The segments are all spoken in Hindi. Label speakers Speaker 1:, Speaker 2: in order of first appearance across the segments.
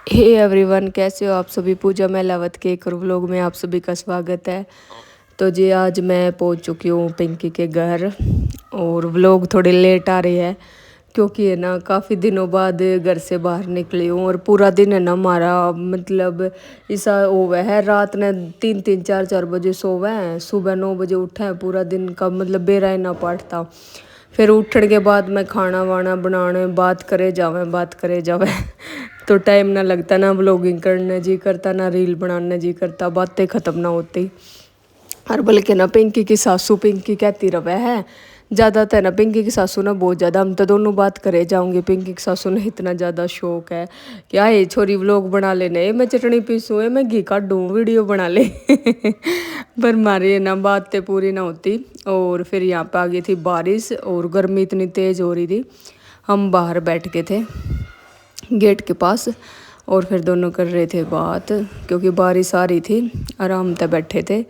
Speaker 1: हे एवरीवन, कैसे हो आप सभी। पूजा मेलावत के एक और व्लॉग में आप सभी का स्वागत है। तो जी आज मैं पहुंच चुकी हूँ पिंकी के घर और व्लॉग थोड़ी लेट आ रही है क्योंकि है ना काफ़ी दिनों बाद घर से बाहर निकली हूँ और पूरा दिन है ना हमारा मतलब ऐसा हुआ है। रात ने 3-3 4-4 बजे सोवे हैं, सुबह 9 बजे उठे हैं। पूरा दिन का मतलब बेरा ना पाटता। फिर उठने के बाद मैं खाना वाना बनाने बात करे जावे तो टाइम ना लगता, ना व्लॉगिंग करने जी करता, ना रील बनाने जी करता, बातें ख़त्म ना होती। और बल्कि ना पिंकी की सासू पिंकी कहती रवे है ज़्यादातर ना पिंकी की सासू ना बहुत ज़्यादा, हम तो दोनों बात करे जाऊंगी। पिंकी की सासू ने इतना ज़्यादा शौक है कि आए छोरी व्लॉग बना लेने, मैं चटनी पीसूँ, मैं घी काटूँ, वीडियो बना ले पर हमारी ना बातें पूरी ना होती। और फिर यहाँ पे आ गई थी बारिश और गर्मी इतनी तेज़ हो रही थी। हम बाहर बैठ के थे गेट के पास और फिर दोनों कर रहे थे बात क्योंकि बारिश आ रही थी। आराम से बैठे थे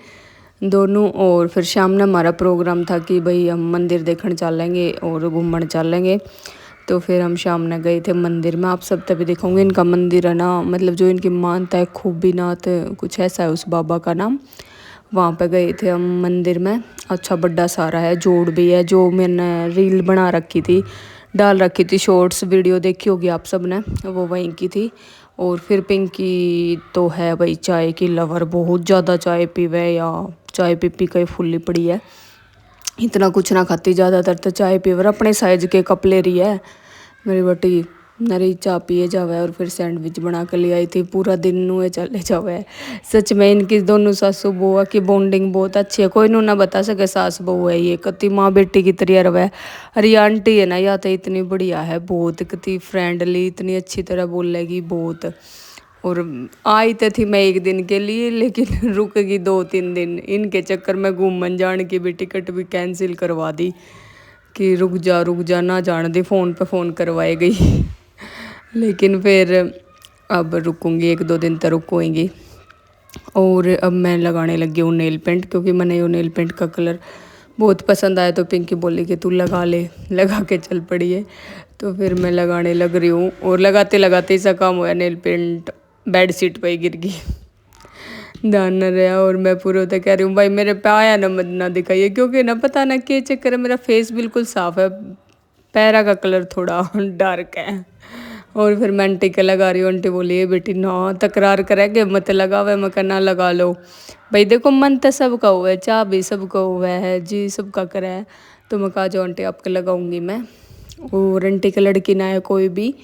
Speaker 1: दोनों। और फिर शाम में हमारा प्रोग्राम था कि भाई हम मंदिर देखने चलेंगे और घूमने चलेंगे। तो फिर हम शाम में गए थे मंदिर में। आप सब तभी देखोगे इनका मंदिर है ना, मतलब जो इनकी मानता है खूबीनाथ कुछ ऐसा है उस बाबा का नाम। वहाँ पे गए थे हम मंदिर में। अच्छा बड़ा सारा है, जोड़ भी है जो मैंने रील बना रखी थी, डाल रखी थी, शॉर्ट्स वीडियो देखी होगी आप सब ने, वो वहीं की थी। और फिर पिंकी तो है भाई चाय की लवर, बहुत ज़्यादा चाय पीवे या चाय पी के फुल्ली पड़ी है। इतना कुछ ना खाती, ज़्यादातर तो चाय पीवर अपने साइज के कप ले रही है मेरी बेटी। नरी चाय पिए जावे और फिर सैंडविच बना के ले आई थी। पूरा दिन नुए चले जावे। सच में इनकी दोनों सासू बुआ की बॉन्डिंग बहुत अच्छी है, कोई नू ना बता सके सास बहू है ये, कति माँ बेटी की तरह रवे। अरे आंटी है ना या तो इतनी बढ़िया है, बहुत कति फ्रेंडली, इतनी अच्छी तरह बोलेगी बहुत। और आई तो थी मैं एक दिन के लिए, लेकिन रुकेगी 2-3 दिन। इनके चक्कर में घूमन जाने की भी टिकट भी कैंसिल करवा दी कि रुक जा ना जान दी, फ़ोन पे फ़ोन करवाए गई लेकिन फिर अब रुकूंगी 1-2 दिन तक रुकूंगी। और अब मैं लगाने लगी हूँ नेल पेंट क्योंकि मैंने वो नेल पेंट का कलर बहुत पसंद आया। तो पिंकी बोली कि तू लगा ले, लगा के चल पड़ी है। तो फिर मैं लगाने लग रही हूँ और लगाते लगाते ऐसा काम हुआ नेल पेंट बेड शीट पर ही गिर गई, ध्यान न रहा। और मैं पूरा तो कह रही हूँ भाई मेरे पे आया ना मत ना दिखाइए क्योंकि ना पता ना क्या चक्कर है, मेरा फेस बिल्कुल साफ है, पैरा का कलर थोड़ा डार्क है। और फिर मैं आंटी के लगा रही हूँ। आंटी बोली है बेटी ना तकरार करेंगे मत लगावे, मैं कहना लगा लो भाई, देखो मन तो सबका हुआ है, चाह भी सबका हुआ है जी, सबका करा है। तो मैं कहा जो आंटी आपके लगाऊंगी मैं। और आंटी की लड़की ना है कोई भी।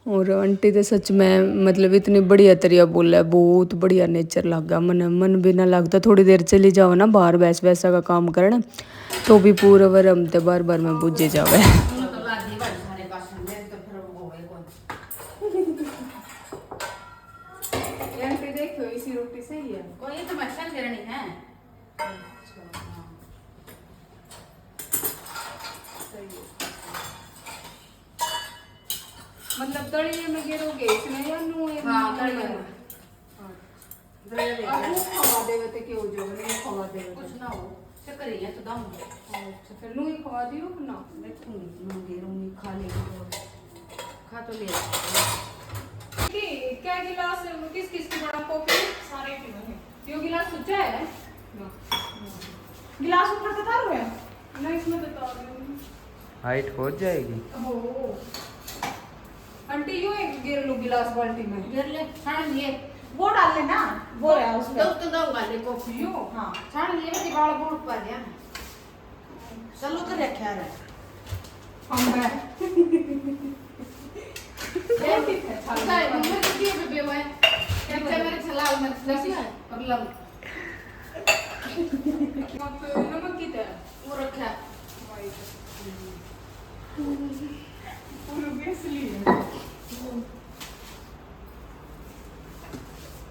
Speaker 1: और आंटी तो सच में मतलब इतनी बढ़िया तरिया बोला है, बहुत बढ़िया नेचर लगा। मन भी ना लगता, थोड़ी देर चली जाओ ना बाहर वैसा का काम करना तो भी पूरा वरम ते बार बार में बुझे जावे देखो इसी रोटी सही है, कोई तो मसाला गिरनी है। मतलब तड़िए में गिरोगे इसमें या नू है? हां तड़िए में। हां वो खवा देवे ते क्यों जो नहीं खवा देवे कुछ ना हो चक्कर ही है तो दम। अच्छा फिर नू ही खवा दियो ना, देखूंगी नू गिरूंगी खा लेगी, खा तो ले कि क्या गिलास किस किस की बड़ा कॉफी सारे पीने यो गिलास सोचा है ना, गिलास ऊपर से तार है ना, इसमें बता दूं
Speaker 2: हाइट हो जाएगी।
Speaker 1: हो आंटी यो एक गिर लो गिलास बाल्टी में गिर ले, छान लिए वो डाल लेना, वो है उसमें तो दूंगा ले कॉफी यो। हां छान लिए में दिवाला बोर्ड पर गया चलो तो रखा है हम मैं अच्छा है मम्मी तो ये भी बेवा है क्या मेरे सलाल में लसी है और लम आप नमक की तरह वो रखा पूरा बेस लिया।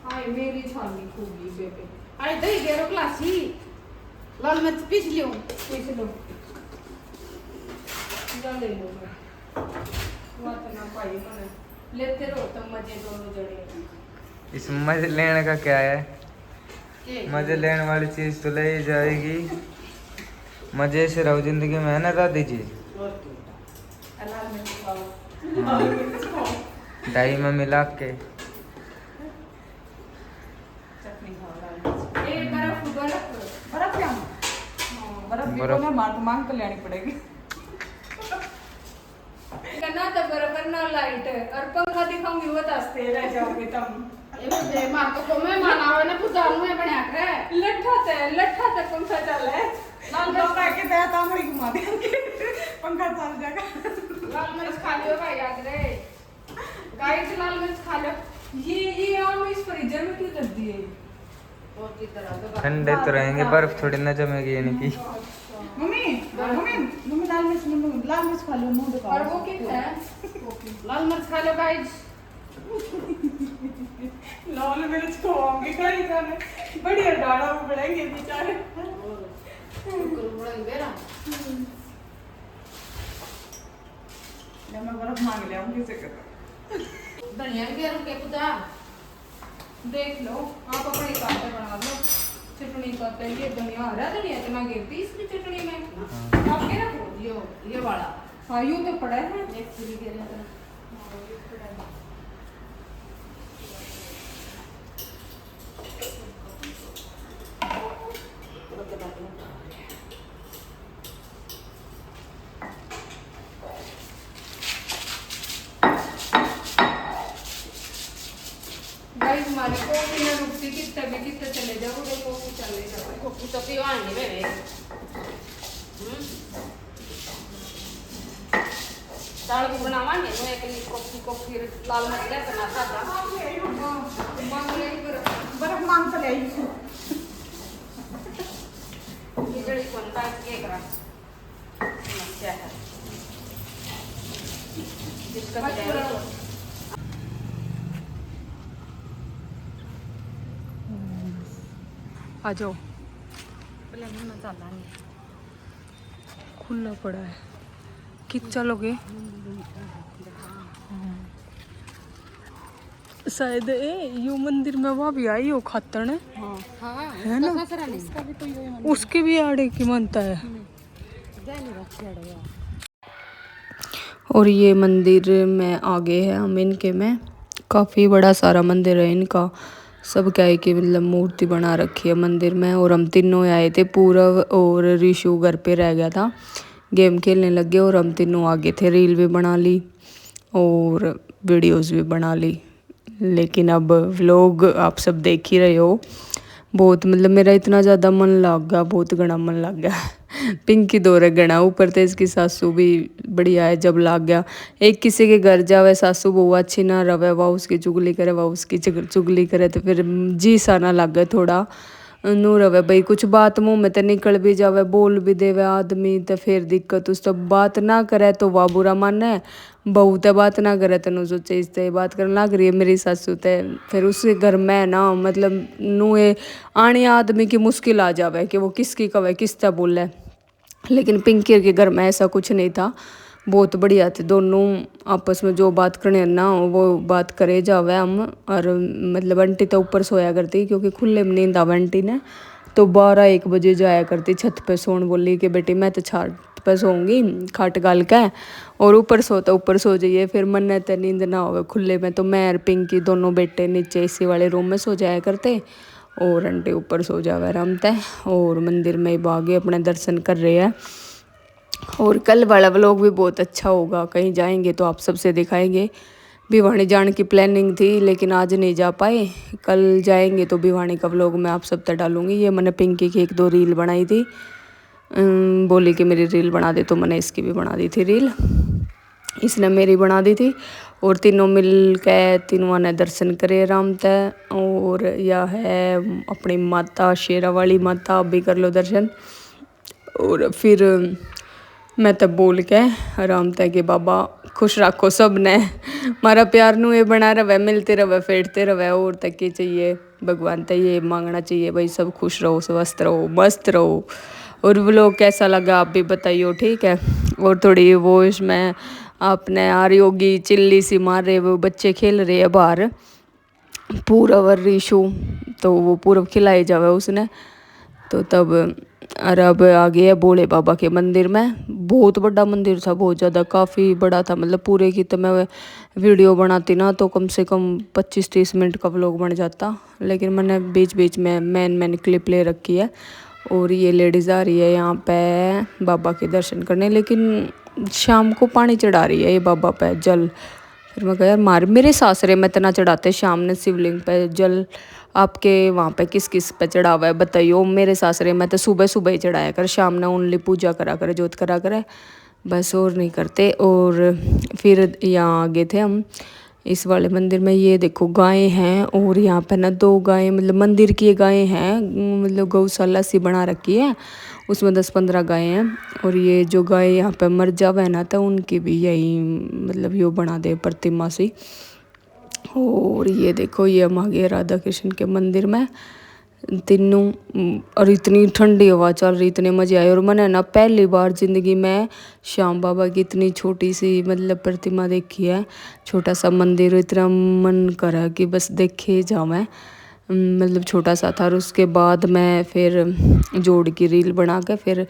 Speaker 1: हाय मेरी छानी खूबी बेटे, अरे दही गेरो ग्लासी लाल मिर्च पीस लो जा ले लो बात ना पाई मैंने लेते रहो तब मजे दोनों जड़े।
Speaker 2: इसमें मजे लेने का क्या है, मजे लेने वाली चीज तो ले ही जाएगी। मजे से रहो जिंदगी में, है ना दादी जी। दही में मिला के बर्फ
Speaker 3: मांग तो लेनी पड़ेगी।
Speaker 1: करना तो बराबर ना लाइट और पंखा दिखाऊंगी वो दसते रह जाओगे तुम।
Speaker 3: ये मार को मैं मानावे ना पुजानु में बना के
Speaker 1: लट्ठा ते पंखा चल है
Speaker 3: लाल मिर्च के दे तांबड़ी घुमा दे पंखा चल जाएगा। लाल मिर्च खा लियो भाई याद रहे गाइस, लाल मिर्च खा लो।
Speaker 1: ये आम इस फ्रीजर में क्यों कर दिए?
Speaker 3: और की तरह तो
Speaker 2: ठंडे तो रहेंगे, बर्फ थोड़ी ना जमेगी यानी कि।
Speaker 3: मम्मी लाल मिर्च खा लो, मुंह दिखाओ।
Speaker 1: और वो क्या है?
Speaker 3: लाल मिर्च खा लो गाइस।
Speaker 1: लाल मिर्च को होंगे कहीं जाने बढ़िया डाला उबड़ेंगे बेचारे।
Speaker 3: मैं बर्फ मांग लिया हूँ किसी का। धनिया भी दे रुके पुता।
Speaker 1: देख लो आप अपने हिसाब से बना लो। चटनी का तो ये धनिया हरा धनिया इतना गिरती इसकी चटनी में आप क्या रखो?
Speaker 3: ये वाला
Speaker 1: हाँ यूं तो पड़ा है।
Speaker 3: एक पूरी के लिए
Speaker 1: गाइस हमारे को बिना रुकती कितने चले जाओ देखो चले जाओ।
Speaker 3: कोकी तो पियो आएंगे मेरे। दाल को बनावांगे मैं एक कोकी लाल मिर्च ले बना सादा। बर्फ मांग तो ले आई खिचड़ी कौन का के करा समस्या है दिक्कत है।
Speaker 1: आ जाओ।
Speaker 3: प्लेन में मसाला नहीं
Speaker 1: खुला पड़ा है कि चलोगे? शायद यू मंदिर में वहाँ भी आई हो खातर है ना? उसके भी आड़े की मानता है। और ये मंदिर में आगे है हम इनके में काफ़ी बड़ा सारा मंदिर है इनका। सब क्या है कि मतलब मूर्ति बना रखी है मंदिर में। और हम तीनों आए थे, पूरव और ऋषु घर पे रह गया था, गेम खेलने लगे और हम तीनों आगे थे। रील भी बना ली और वीडियोस भी बना ली। लेकिन अब व्लॉग आप सब देख ही रहे हो। बहुत मतलब मेरा इतना ज़्यादा मन लग गया, बहुत घना मन लग गया। पिंकी दौरे घना ऊपर थे, इसकी सासू भी बढ़िया है। जब लग गया एक किसी के घर जावे सासू बहु अच्छी ना रवे, वह उसकी चुगली करे वह उसकी चुगली करे तो फिर जी सा ना लगे थोड़ा नू रवे भाई। कुछ बात मुँह में तो निकल भी जावे, बोल भी देवे आदमी तो फिर दिक्कत। उस तो बात ना करे तो वह बुरा माने, बहू ते बात ना करे तो नू सोचे इससे बात करने लग रही है मेरी सासू ते। फिर उसके घर में ना मतलब नू ये आने आदमी की मुश्किल आ जावे कि वो किसकी कवे किस तरह बोले। लेकिन पिंकी के घर में ऐसा कुछ नहीं था, बहुत बढ़िया थे दोनों। आपस में जो बात करने ना वो बात करे जावे हम। और मतलब आंटी तो ऊपर सोया करती क्योंकि खुले में नींद आवे आंटी ने, तो 12-1 बजे जाया करती छत पे सोन। बोली कि बेटी मैं तो छत पे सोऊंगी खाट गाल के, और ऊपर सो जाइए फिर मन तो नींद ना हो खुले में। तो मैं और पिंकी दोनों बेटे नीचे एसी वाले रूम में सो जाया करते और आंटी ऊपर सो जावे आराम तय। और मंदिर में बागे अपने दर्शन कर रहे हैं। और कल वाला व्लॉग भी बहुत अच्छा होगा, कहीं जाएंगे तो आप सबसे दिखाएंगे। भिवानी जाने की प्लानिंग थी लेकिन आज नहीं जा पाए, कल जाएंगे तो भिवानी का व्लॉग मैं आप सब तक डालूंगी। ये मैंने पिंकी की 1-2 रील बनाई थी, बोली कि मेरी रील बना दे तो मैंने इसकी भी बना दी थी रील, इसने मेरी बना दी थी। और तीनों मिल के तीनों ने दर्शन करे आराम तय। और यह है अपनी माता शेरा वाली माता, आप भी कर लो दर्शन। और फिर मैं तब बोल के आराम तय कि बाबा खुश रखो सब ने, हमारा प्यार नू ये बना रहे, मिलते रहे, फेरते रहे। और तक ही चाहिए भगवान तक ये मांगना चाहिए भाई, सब खुश रहो, स्वस्थ रहो, मस्त रहो। और व्लॉग कैसा लगा आप भी बताइए, ठीक है। और थोड़ी वो इसमें आपने आ रही होगी चिल्ली सी मार रहे, वो बच्चे खेल रहे हैं बाहर, पूरव और ऋषु, तो वो पूरव खिलाई जावे उसने। तो तब और अब आ गए भोले बाबा के मंदिर में। बहुत बड़ा मंदिर था, बहुत ज़्यादा काफ़ी बड़ा था। मतलब पूरे की तो मैं वीडियो बनाती ना तो कम से कम 25-30 मिनट का व्लॉग बन जाता, लेकिन मैंने बीच बीच में मैन क्लिप ले रखी है। और ये लेडीज़ आ रही है यहाँ पे बाबा के दर्शन करने, लेकिन शाम को पानी चढ़ा रही है ये बाबा पे जल। फिर मैं कहा यार मेरे सासरे में इतना चढ़ाते शाम ने शिवलिंग पे जल, आपके वहाँ पे किस किस पे चढ़ा हुआ है बताइए। मेरे सासरे में तो सुबह सुबह ही चढ़ाया कर, शाम ने ओनली पूजा करा करे, जोत करा करे, बस और नहीं करते। और फिर यहाँ आ गए थे हम इस वाले मंदिर में। ये देखो गायें हैं, और यहाँ पे ना 2 गायें, मतलब मंदिर की गायें हैं, मतलब गौशाला सी बना रखी है, उसमें 10-15 गायें हैं। और ये जो गाय यहाँ पे मर जावे ना तो उनकी भी यही मतलब यो बना दे प्रतिमा सी। और ये देखो ये हम आ गए राधा कृष्ण के मंदिर में तीनों, और इतनी ठंडी हवा चल रही, इतने मज़े आए। और मैंने ना पहली बार ज़िंदगी में श्याम बाबा की इतनी छोटी सी मतलब प्रतिमा देखी है, छोटा सा मंदिर, इतना मन करा कि बस देखे जाऊँ। मतलब छोटा सा था। और उसके बाद मैं फिर जोड़ की रील बना के फिर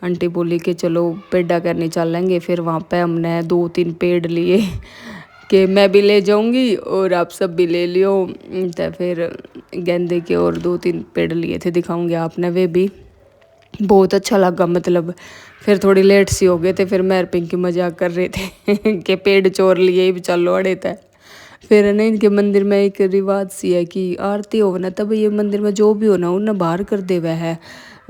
Speaker 1: आंटी बोली कि चलो पेड़ा करने चलेंगे। फिर वहाँ पे हमने 2-3 पेड़ लिए कि मैं भी ले जाऊंगी और आप सब भी ले लियो। तो फिर गेंदे के और 2-3 पेड़ लिए थे, दिखाऊंगी आपने, वे भी बहुत अच्छा लगा। मतलब फिर थोड़ी लेट सी हो गए थे, फिर मैं और पिंकी मजाक कर रहे थे कि पेड़ चोर लिए भी चलो अड़े थे। फिर ना इनके मंदिर में एक रिवाज सी है कि आरती हो ना तब ये मंदिर में जो भी हो ना उन्हें बाहर कर दे वह है।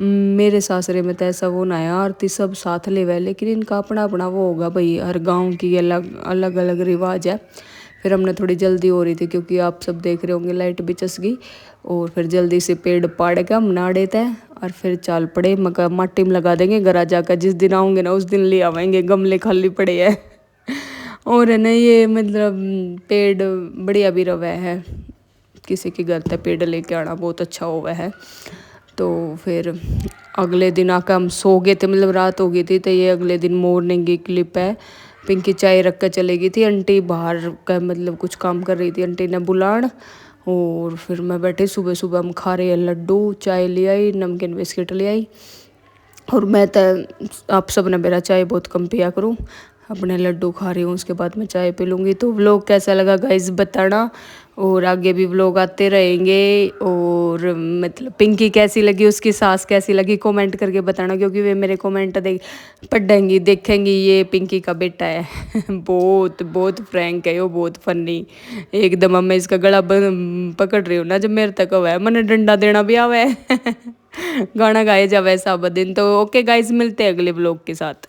Speaker 1: मेरे सासरे में तो ऐसा वो ना है, आरती सब साथ ले वह, लेकिन इनका अपना अपना वो होगा भाई, हर गांव की अलग अलग अलग रिवाज है। फिर हमने थोड़ी जल्दी हो रही थी क्योंकि आप सब देख रहे होंगे लाइट भी चस गई। और फिर जल्दी से पेड़ पाड़ के हम नाड़े थे और फिर चाल पड़े, मगर माटी में लगा देंगे, घर आ जाकर जिस दिन आऊँगे ना उस दिन ले आवेंगे, गमले खाली पड़े हैं। और है ना ये मतलब पेड़ बढ़िया भी रवा है, किसी के घर तक पेड़ लेके आना बहुत अच्छा हुआ है। तो फिर अगले दिन आकर हम सो गए थे, मतलब रात हो गई थी। तो ये अगले दिन मॉर्निंग की क्लिप है। पिंकी चाय रख कर चली गई थी, आंटी बाहर का मतलब कुछ काम कर रही थी, आंटी ने बुलान। और फिर मैं बैठे, सुबह सुबह हम खा रहे हैं लड्डू, चाय ले आई, नमकीन बिस्किट ले आई। और मैं तो आप सब ने मेरा चाय बहुत कम पिया करूँ, अपने लड्डू खा रही हूँ, उसके बाद मैं चाय पी लूँगी। तो व्लॉग कैसा लगा गाइस बताना, और आगे भी व्लॉग आते रहेंगे। और मतलब पिंकी कैसी लगी, उसकी सास कैसी लगी, कमेंट करके बताना, क्योंकि वे मेरे कमेंट पढ़ेंगी देखेंगी। ये पिंकी का बेटा है बहुत बहुत फ्रैंक है, वो बहुत फनी एकदम। अब मैं इसका गला पकड़ रही हूँ ना जब मेरे तक हुआ है, मैंने डंडा देना भी आवा है गाना गाए जावे सब दिन। तो ओके गाइस, मिलते हैं अगले व्लॉग के साथ।